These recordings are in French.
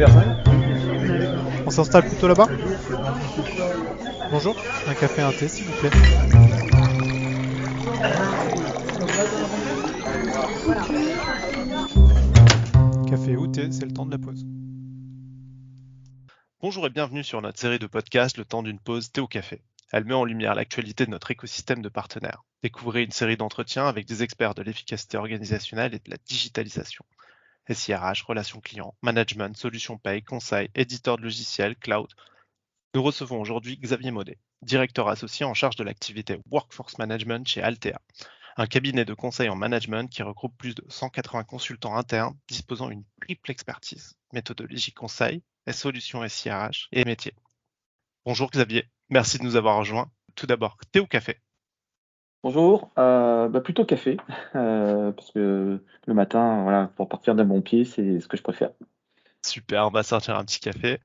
personnes. On s'installe plutôt là-bas. Bonjour, un café et un thé s'il vous plaît. Café ou thé, c'est le temps de la pause. Bonjour et bienvenue sur notre série de podcasts Le temps d'une pause thé au café. Elle met en lumière l'actualité de notre écosystème de partenaires. Découvrez une série d'entretiens avec des experts de l'efficacité organisationnelle et de la digitalisation. SIRH, relations clients, management, solutions paye, conseil, éditeur de logiciels, cloud. Nous recevons aujourd'hui Xavier Maudet, directeur associé en charge de l'activité Workforce Management chez Altea, un cabinet de conseil en management qui regroupe plus de 180 consultants internes disposant d'une triple expertise, méthodologie conseil, solutions SIRH et métier. Bonjour Xavier, merci de nous avoir rejoints. Tout d'abord, thé ou café? Bonjour, plutôt café, parce que le matin, voilà, pour partir d'un bon pied, c'est ce que je préfère. Super, on va sortir un petit café.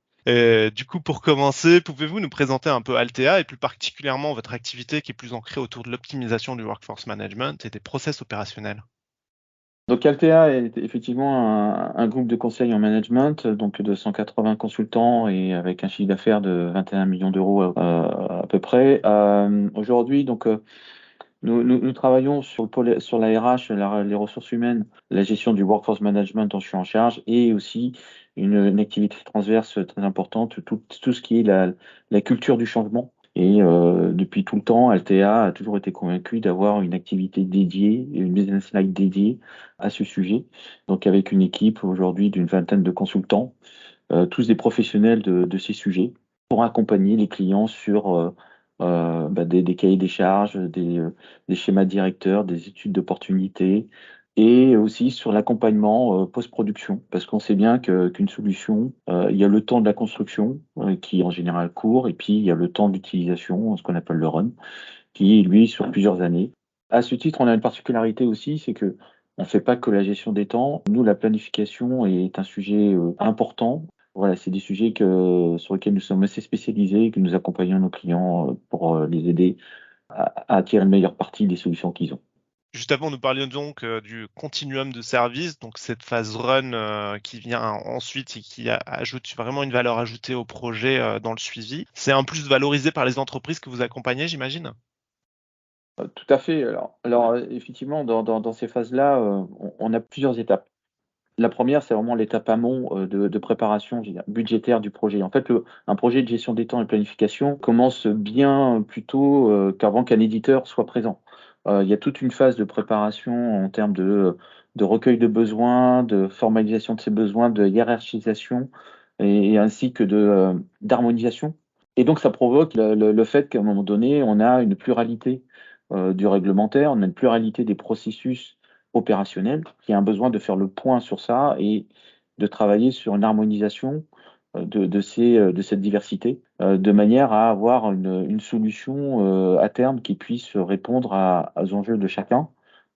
Du coup, pour commencer, pouvez-vous nous présenter un peu Altea et plus particulièrement votre activité qui est plus ancrée autour de l'optimisation du workforce management et des process opérationnels? Donc Altea est effectivement un groupe de conseil en management, donc de 180 consultants et avec un chiffre d'affaires de 21 millions d'euros à peu près. Aujourd'hui, nous travaillons sur la RH, les ressources humaines, la gestion du workforce management dont je suis en charge et aussi une activité transverse très importante, tout ce qui est la culture du changement. Et depuis tout le temps, Altea a toujours été convaincu d'avoir une activité dédiée, une business line dédiée à ce sujet. Donc avec une équipe aujourd'hui d'une vingtaine de consultants, tous des professionnels de ces sujets, pour accompagner les clients sur des cahiers des charges, des schémas directeurs, des études d'opportunité et aussi sur l'accompagnement post-production. Parce qu'on sait bien qu'une solution, il y a le temps de la construction qui est en général court et puis il y a le temps d'utilisation, ce qu'on appelle le run, qui est lui sur plusieurs années. À ce titre, on a une particularité aussi, c'est que on ne fait pas que la gestion des temps. Nous, la planification est un sujet important. Voilà, c'est des sujets sur lesquels nous sommes assez spécialisés et que nous accompagnons nos clients pour les aider à tirer le meilleur parti des solutions qu'ils ont. Juste avant, nous parlions donc du continuum de service, donc cette phase run qui vient ensuite et qui ajoute vraiment une valeur ajoutée au projet dans le suivi. C'est un plus valorisé par les entreprises que vous accompagnez, j'imagine? Tout à fait. Alors effectivement, dans ces phases-là, on a plusieurs étapes. La première, c'est vraiment l'étape amont de préparation, je veux dire, budgétaire du projet. En fait, un projet de gestion des temps et planification commence bien plus tôt qu'avant qu'un éditeur soit présent. Il y a toute une phase de préparation en termes de recueil de besoins, de formalisation de ces besoins, de hiérarchisation et ainsi que d'harmonisation. Et donc, ça provoque le fait qu'à un moment donné, on a une pluralité du réglementaire, on a une pluralité des processus opérationnel, qui a un besoin de faire le point sur ça et de travailler sur une harmonisation de cette diversité, de manière à avoir une solution à terme qui puisse répondre aux enjeux de chacun,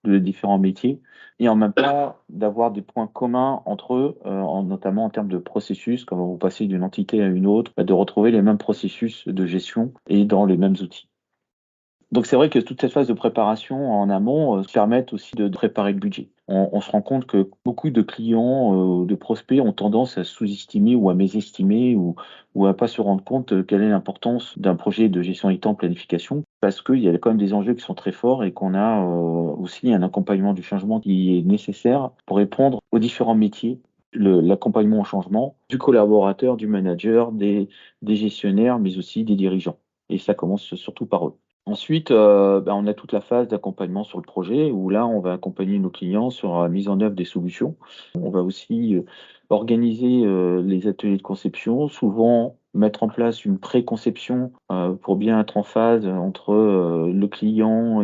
de différents métiers, et en même temps d'avoir des points communs entre eux, notamment en termes de processus, quand vous passez d'une entité à une autre, de retrouver les mêmes processus de gestion et dans les mêmes outils. Donc c'est vrai que toute cette phase de préparation en amont permettent aussi de préparer le budget. On se rend compte que beaucoup de clients, de prospects ont tendance à sous-estimer ou à mésestimer ou à pas se rendre compte quelle est l'importance d'un projet de gestion des temps planification parce qu'il y a quand même des enjeux qui sont très forts et qu'on a aussi un accompagnement du changement qui est nécessaire pour répondre aux différents métiers. L'accompagnement au changement du collaborateur, du manager, des gestionnaires, mais aussi des dirigeants. Et ça commence surtout par eux. Ensuite, on a toute la phase d'accompagnement sur le projet où là, on va accompagner nos clients sur la mise en œuvre des solutions. On va aussi organiser les ateliers de conception, souvent mettre en place une pré-conception pour bien être en phase entre le client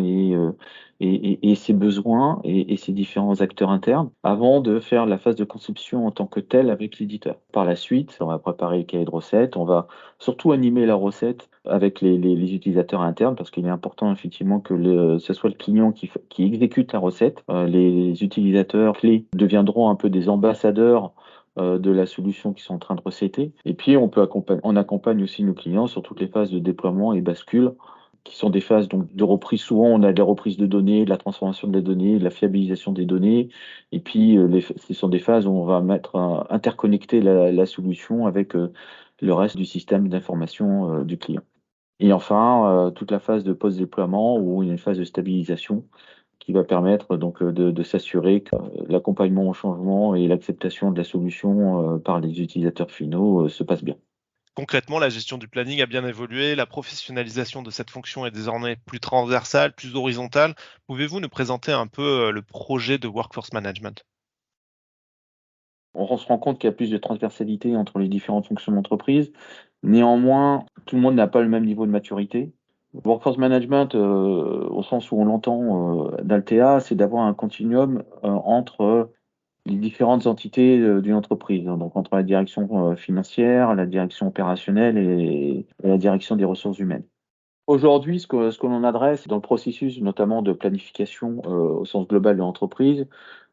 et ses besoins et ses différents acteurs internes avant de faire la phase de conception en tant que telle avec l'éditeur. Par la suite, on va préparer le cahier de recettes, on va surtout animer la recette avec les utilisateurs internes parce qu'il est important effectivement que ce soit le client qui exécute la recette. Les utilisateurs clés deviendront un peu des ambassadeurs de la solution qu'ils sont en train de recéter. Et puis on accompagne aussi nos clients sur toutes les phases de déploiement et bascule qui sont des phases donc de reprise. Souvent, on a des reprises de données, de la transformation de la donnée, de la fiabilisation des données. Et puis, ce sont des phases où on va interconnecter la solution avec le reste du système d'information du client. Et enfin, toute la phase de post-déploiement où il y a une phase de stabilisation qui va permettre donc de s'assurer que l'accompagnement au changement et l'acceptation de la solution par les utilisateurs finaux se passe bien. Concrètement, la gestion du planning a bien évolué, la professionnalisation de cette fonction est désormais plus transversale, plus horizontale. Pouvez-vous nous présenter un peu le projet de Workforce Management? On se rend compte qu'il y a plus de transversalité entre les différentes fonctions d'entreprise. Néanmoins, tout le monde n'a pas le même niveau de maturité. Workforce Management, au sens où on l'entend d'Altea, c'est d'avoir un continuum entre les différentes entités d'une entreprise, hein, donc entre la direction financière, la direction opérationnelle et la direction des ressources humaines. Aujourd'hui, ce que l'on adresse dans le processus, notamment de planification au sens global de l'entreprise,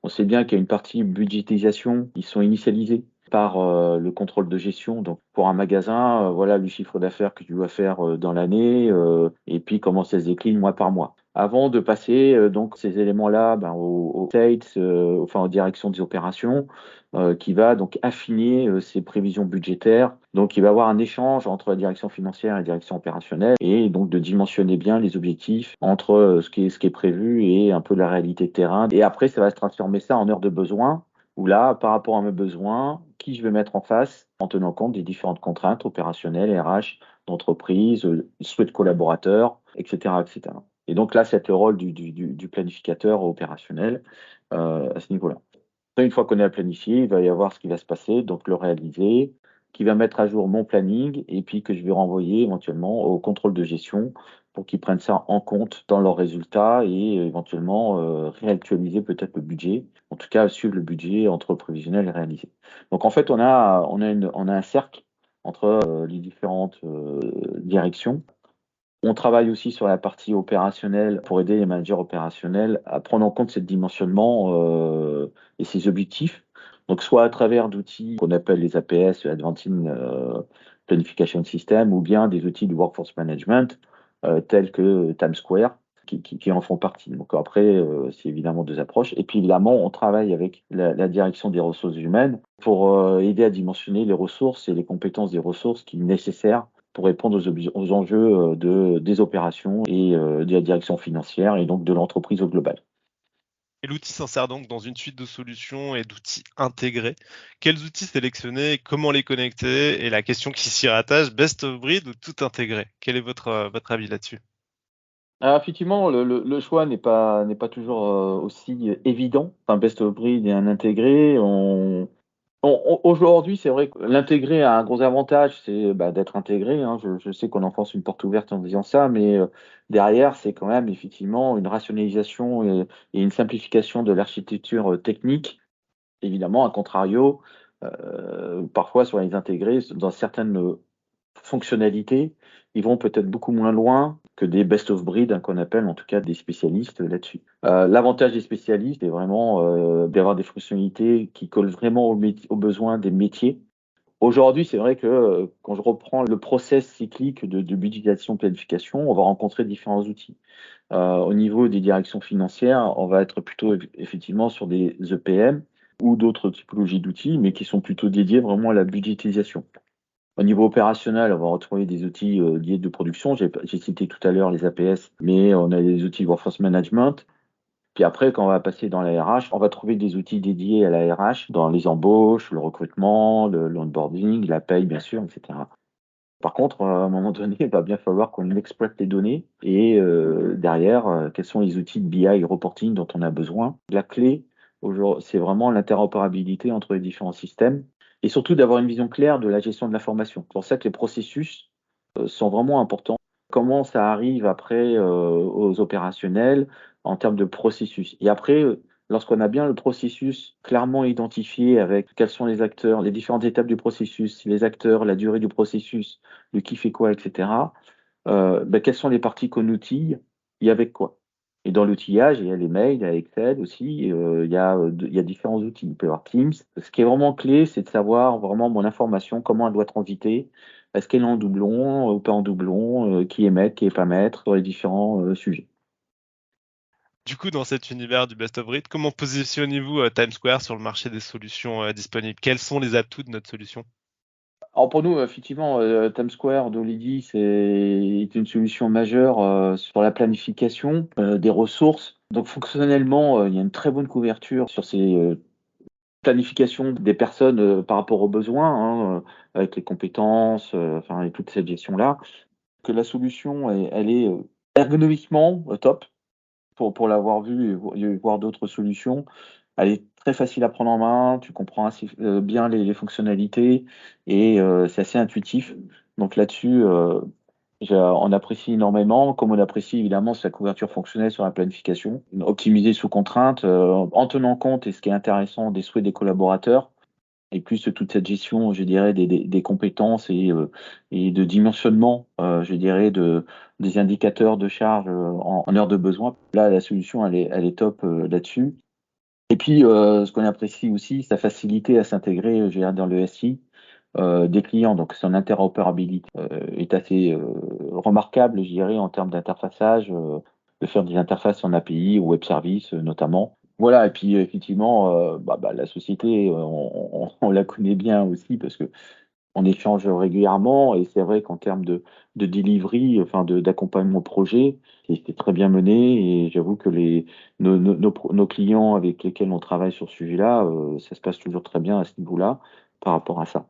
on sait bien qu'il y a une partie budgétisation qui sont initialisées par le contrôle de gestion. Donc, pour un magasin, voilà le chiffre d'affaires que tu dois faire dans l'année et puis comment ça se décline mois par mois. Avant de passer donc ces éléments-là aux sales, enfin aux directions des opérations, qui va donc affiner ses prévisions budgétaires. Donc, il va y avoir un échange entre la direction financière et la direction opérationnelle et donc de dimensionner bien les objectifs entre ce qui est prévu et un peu la réalité de terrain. Et après, ça va se transformer ça en heures de besoin où là, par rapport à mes besoins, qui je vais mettre en face en tenant compte des différentes contraintes opérationnelles, RH, d'entreprise, souhaits de collaborateurs, etc., etc. Et donc là, c'est le rôle du planificateur opérationnel à ce niveau-là. Une fois qu'on a planifié, il va y avoir ce qui va se passer, donc le réaliser, qui va mettre à jour mon planning et puis que je vais renvoyer éventuellement au contrôle de gestion pour qu'ils prennent ça en compte dans leurs résultats et éventuellement réactualiser peut-être le budget, en tout cas suivre le budget entre prévisionnel et réalisé. Donc en fait, on a un cercle entre les différentes directions. On travaille aussi sur la partie opérationnelle pour aider les managers opérationnels à prendre en compte ce dimensionnement et ces objectifs. Donc, soit à travers d'outils qu'on appelle les APS, Advancing Planification System, ou bien des outils du Workforce Management tels que TimeSquare, qui en font partie. Donc après, c'est évidemment deux approches. Et puis évidemment, on travaille avec la direction des ressources humaines pour aider à dimensionner les ressources et les compétences des ressources qui sont nécessaires pour répondre aux enjeux des opérations et de la direction financière et donc de l'entreprise au global. Et l'outil s'insère donc dans une suite de solutions et d'outils intégrés. Quels outils sélectionner, comment les connecter? Et la question qui s'y rattache, best of breed ou tout intégré? Quel est votre avis là-dessus? Alors effectivement, le choix n'est pas toujours aussi évident. Un best of breed et un intégré. Aujourd'hui, c'est vrai que l'intégrer a un gros avantage, c'est d'être intégré, hein. Je sais qu'on enfonce une porte ouverte en disant ça, mais derrière, c'est quand même effectivement une rationalisation et une simplification de l'architecture technique. Évidemment, à contrario, parfois sur les intégrés, dans certaines fonctionnalités, ils vont peut-être beaucoup moins loin que des best of breed, hein, qu'on appelle en tout cas des spécialistes là-dessus. L'avantage des spécialistes est vraiment d'avoir des fonctionnalités qui collent vraiment aux besoins des métiers. Aujourd'hui, c'est vrai que quand je reprends le process cyclique de budgétisation planification, on va rencontrer différents outils. Au niveau des directions financières, on va être plutôt effectivement sur des EPM ou d'autres typologies d'outils, mais qui sont plutôt dédiés vraiment à la budgétisation. Au niveau opérationnel, on va retrouver des outils liés de production. J'ai cité tout à l'heure les APS, mais on a des outils Workforce Management. Puis après, quand on va passer dans la RH, on va trouver des outils dédiés à la RH dans les embauches, le recrutement, l'onboarding, la paye, bien sûr, etc. Par contre, à un moment donné, il va bien falloir qu'on exploite les données et derrière, quels sont les outils de BI reporting dont on a besoin. La clé, aujourd'hui, c'est vraiment l'interopérabilité entre les différents systèmes et surtout d'avoir une vision claire de la gestion de l'information. C'est pour ça que les processus sont vraiment importants. Comment ça arrive après aux opérationnels en termes de processus. Et après, lorsqu'on a bien le processus clairement identifié avec quels sont les acteurs, les différentes étapes du processus, les acteurs, la durée du processus, le qui fait quoi, etc., quelles sont les parties qu'on outille et avec quoi. Et dans l'outillage, il y a les mails, il y a Excel aussi, il y a différents outils. Il peut y avoir Teams. Ce qui est vraiment clé, c'est de savoir vraiment mon information, comment elle doit transiter. Est-ce qu'elle est en doublon ou pas en doublon, qui est maître, qui est pas maître, sur les différents sujets. Du coup, dans cet univers du best of breed, comment positionnez-vous Times Square sur le marché des solutions disponibles? Quels sont les atouts de notre solution? Alors pour nous, effectivement, Times Square d'Olidi, c'est une solution majeure sur la planification des ressources. Donc fonctionnellement, il y a une très bonne couverture sur ces planifications des personnes par rapport aux besoins, hein, avec les compétences, enfin et toute cette gestion-là. Que la solution, elle est ergonomiquement top pour l'avoir vu et voir d'autres solutions. Elle est très facile à prendre en main, tu comprends assez bien les fonctionnalités et c'est assez intuitif. Donc là-dessus, on apprécie énormément, comme on apprécie évidemment sa couverture fonctionnelle sur la planification, optimisée sous contrainte, en tenant compte, et ce qui est intéressant, des souhaits des collaborateurs et plus toute cette gestion, je dirais, des compétences et de dimensionnement, je dirais, des indicateurs de charge en heure de besoin. Là, la solution, elle est top là-dessus. Et puis, ce qu'on apprécie aussi, sa facilité à s'intégrer, je dirais, dans le SI des clients. Donc, son interopérabilité est assez remarquable, je dirais, en termes d'interfaçage, de faire des interfaces en API ou web service notamment. Voilà, et puis effectivement, la société, on la connaît bien aussi parce que on échange régulièrement et c'est vrai qu'en termes de delivery, enfin d'accompagnement projet, c'est très bien mené et j'avoue que nos clients avec lesquels on travaille sur ce sujet-là, ça se passe toujours très bien à ce niveau-là par rapport à ça.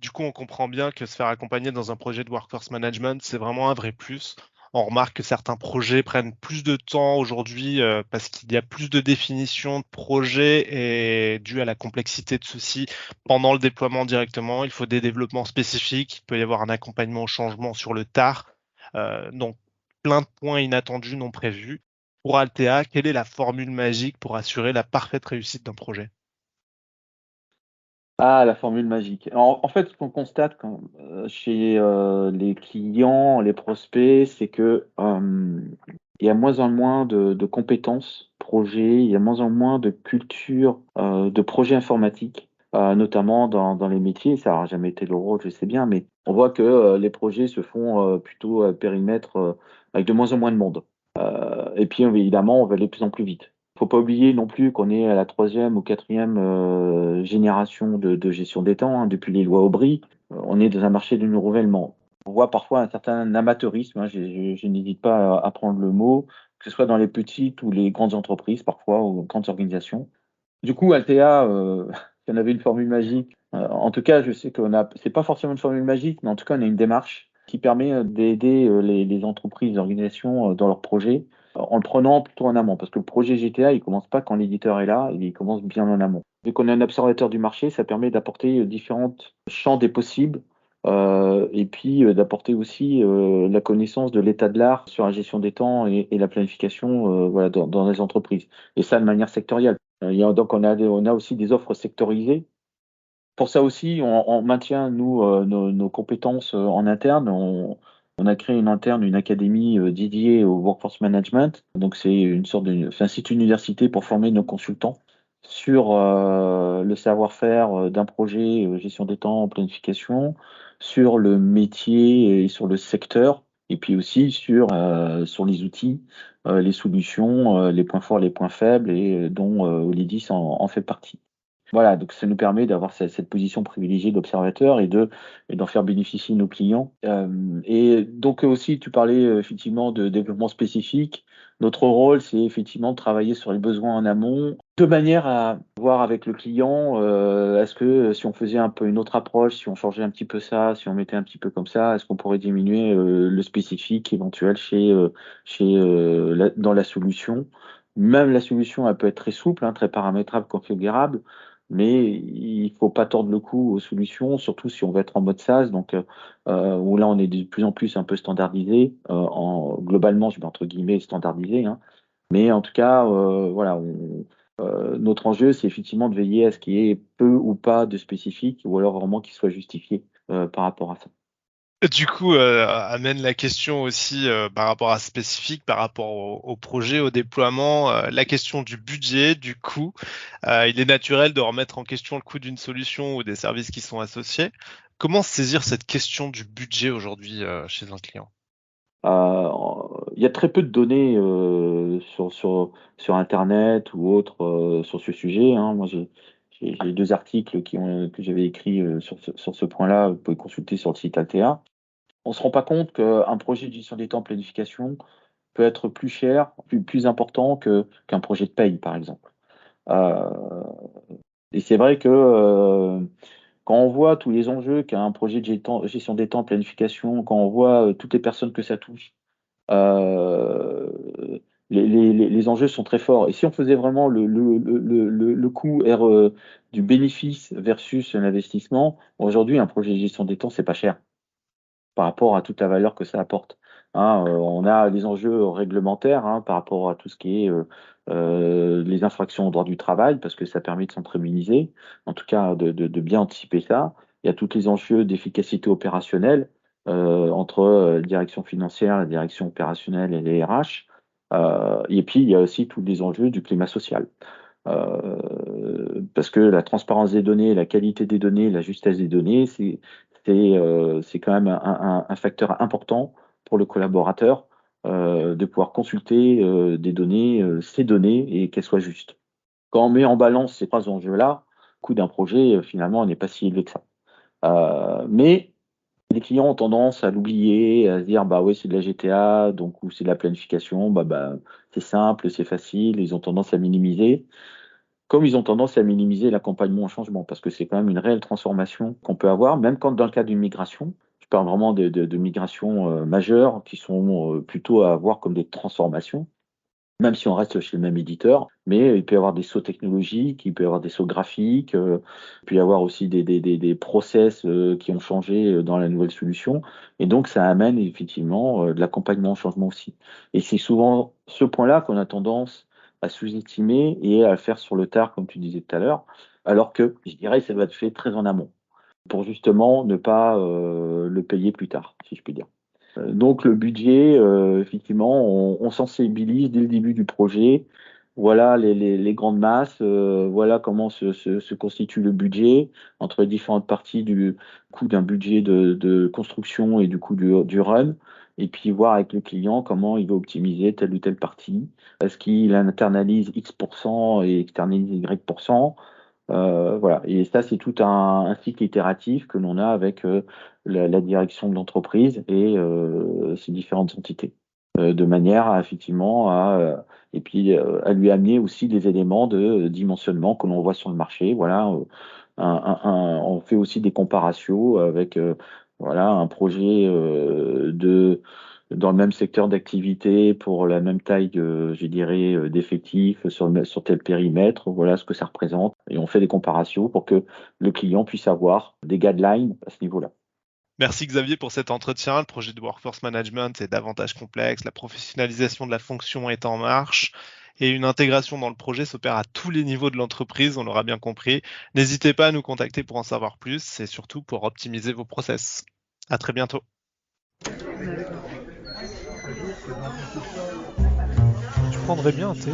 Du coup, on comprend bien que se faire accompagner dans un projet de workforce management, c'est vraiment un vrai plus. On remarque que certains projets prennent plus de temps aujourd'hui parce qu'il y a plus de définition de projet et dû à la complexité de ceux-ci pendant le déploiement directement, il faut des développements spécifiques, il peut y avoir un accompagnement au changement sur le tard, donc plein de points inattendus non prévus. Pour Altea, quelle est la formule magique pour assurer la parfaite réussite d'un projet? Ah, la formule magique. En fait, ce qu'on constate chez les clients, les prospects, c'est que il y a moins en moins de compétences projet, il y a moins en moins de culture de projet informatique, notamment dans les métiers. Ça n'a jamais été le rôle, je sais bien, mais on voit que les projets se font plutôt à périmètre avec de moins en moins de monde. Et puis évidemment, on va aller de plus en plus vite. Faut pas oublier non plus qu'on est à la troisième ou quatrième génération de gestion des temps, hein, depuis les lois Aubry. On est dans un marché du renouvellement. On voit parfois un certain amateurisme, hein, je n'hésite pas à prendre le mot, que ce soit dans les petites ou les grandes entreprises, parfois, ou grandes organisations. Du coup, Altea, si on avait une formule magique, en tout cas, je sais c'est pas forcément une formule magique, mais en tout cas, on a une démarche qui permet d'aider les entreprises, les organisations dans leurs projets, en le prenant plutôt en amont. Parce que le projet GTA, il commence pas quand l'éditeur est là, il commence bien en amont. Vu qu'on est un observateur du marché, ça permet d'apporter différents champs des possibles, et puis d'apporter aussi la connaissance de l'état de l'art sur la gestion des temps et la planification voilà, dans les entreprises. Et ça de manière sectorielle. Donc on a aussi des offres sectorisées. Pour ça aussi, on maintient nous nos compétences en interne. On a créé une académie dédiée au workforce management. Donc c'est c'est un site université pour former nos consultants sur le savoir-faire d'un projet gestion des temps, planification, sur le métier et sur le secteur, et puis aussi sur les outils, les solutions, les points forts, les points faibles, et dont Olidis en fait partie. Voilà, donc ça nous permet d'avoir cette position privilégiée d'observateur et d'en faire bénéficier nos clients. Et donc aussi, tu parlais effectivement de développement spécifique. Notre rôle, c'est effectivement de travailler sur les besoins en amont, de manière à voir avec le client, est-ce que si on faisait un peu une autre approche, si on changeait un petit peu ça, si on mettait un petit peu comme ça, est-ce qu'on pourrait diminuer le spécifique éventuel dans la solution. Même la solution, elle peut être très souple, hein, très paramétrable, configurable, mais il faut pas tordre le cou aux solutions, surtout si on veut être en mode SaaS, donc où là on est de plus en plus un peu standardisé, globalement, je mets entre guillemets standardisé, hein. Mais en tout cas, voilà, notre enjeu, c'est effectivement de veiller à ce qu'il y ait peu ou pas de spécifique, ou alors vraiment qu'il soit justifié par rapport à ça. Du coup, amène la question aussi par rapport à spécifique, par rapport au projet, au déploiement, la question du budget, du coût. Il est naturel de remettre en question le coût d'une solution ou des services qui sont associés. Comment saisir cette question du budget aujourd'hui chez un client? Il y a très peu de données sur Internet ou autres sur ce sujet, hein. Moi, j'ai 2 articles que j'avais écrits sur ce point-là. Vous pouvez consulter sur le site Altea. On ne se rend pas compte qu'un projet de gestion des temps en planification peut être plus cher, plus important qu'un projet de paye, par exemple. Euh, et c'est vrai que quand on voit tous les enjeux qu'a un projet de gestion des temps en planification, quand on voit toutes les personnes que ça touche, euh, les enjeux sont très forts. Et si on faisait vraiment le coût du bénéfice versus l'investissement, aujourd'hui, un projet de gestion des temps, c'est pas cher par rapport à toute la valeur que ça apporte. Hein, on a des enjeux réglementaires, hein, par rapport à tout ce qui est les infractions au droit du travail, parce que ça permet de centraliser, en tout cas de bien anticiper ça. Il y a tous les enjeux d'efficacité opérationnelle entre la direction financière, la direction opérationnelle et les RH. Et puis, il y a aussi tous les enjeux du climat social. Parce que la transparence des données, la qualité des données, la justesse des données, c'est quand même un facteur important pour le collaborateur de pouvoir consulter des données, ces données, et qu'elles soient justes. Quand on met en balance ces 3 enjeux-là, le coût d'un projet, finalement, n'est pas si élevé que ça. Mais les clients ont tendance à l'oublier, à se dire bah ouais c'est de la GTA, donc ou c'est de la planification, bah c'est simple, c'est facile. Ils ont tendance à minimiser, comme ils ont tendance à minimiser l'accompagnement au changement, parce que c'est quand même une réelle transformation qu'on peut avoir, même quand dans le cas d'une migration. Je parle vraiment de migrations majeures qui sont plutôt à voir comme des transformations, même si on reste chez le même éditeur, mais il peut y avoir des sauts technologiques, il peut y avoir des sauts graphiques, il peut y avoir aussi des process qui ont changé dans la nouvelle solution, et donc ça amène effectivement de l'accompagnement au changement aussi. Et c'est souvent ce point-là qu'on a tendance à sous-estimer et à faire sur le tard, comme tu disais tout à l'heure, alors que je dirais que ça va être fait très en amont, pour justement ne pas le payer plus tard, si je puis dire. Donc le budget, effectivement, on sensibilise dès le début du projet. Voilà les grandes masses, voilà comment se constitue le budget entre les différentes parties du coût d'un budget de construction et du coût du run. Et puis voir avec le client comment il va optimiser telle ou telle partie. Est-ce qu'il internalise X% et externalise Y%? Voilà. Et ça, c'est tout un cycle itératif que l'on a avec la direction de l'entreprise et ses différentes entités, de manière à effectivement et puis à lui amener aussi des éléments de dimensionnement que l'on voit sur le marché. Voilà, on fait aussi des comparations avec voilà un projet dans le même secteur d'activité pour la même taille, je dirais, d'effectifs sur tel périmètre. Voilà ce que ça représente. Et on fait des comparations pour que le client puisse avoir des guidelines à ce niveau-là. Merci Xavier pour cet entretien. Le projet de Workforce Management est davantage complexe, la professionnalisation de la fonction est en marche et une intégration dans le projet s'opère à tous les niveaux de l'entreprise, on l'aura bien compris. N'hésitez pas à nous contacter pour en savoir plus et surtout pour optimiser vos process. À très bientôt. Je prendrais bien un thé.